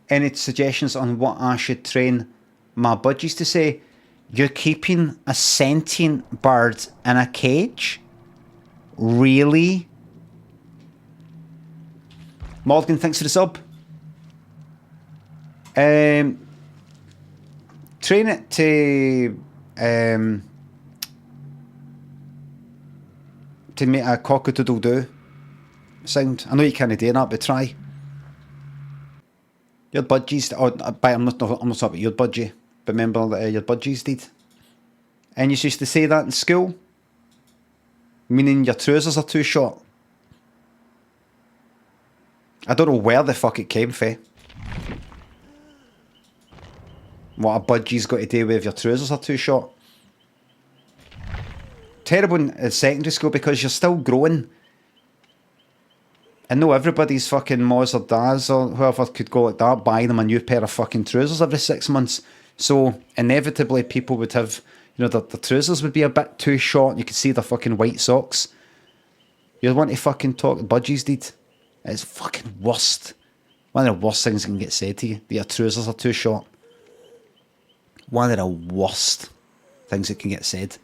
Any suggestions on what I should train my budgies to say? You're keeping a sentient bird in a cage? Really? Morgan, thanks for the sub. Train it to make a cock-a-doodle-doo sound. I know you can't do that, but try. Your budgies, I'm not talking about your budgie, but remember that your budgies did. And you used to say that in school, meaning your trousers are too short. I don't know where the fuck it came from. What a budgie's got to do with your trousers are too short. Terrible in secondary school because you're still growing. I know everybody's fucking moms or dads or whoever could go like that, buy them a new pair of fucking trousers every 6 months. So inevitably people would have, the trousers would be a bit too short. You could see the fucking white socks. You'd want to fucking talk budgies did. It's fucking worst. One of the worst things that can get said to you. That your trousers are too short. One of the worst things that can get said.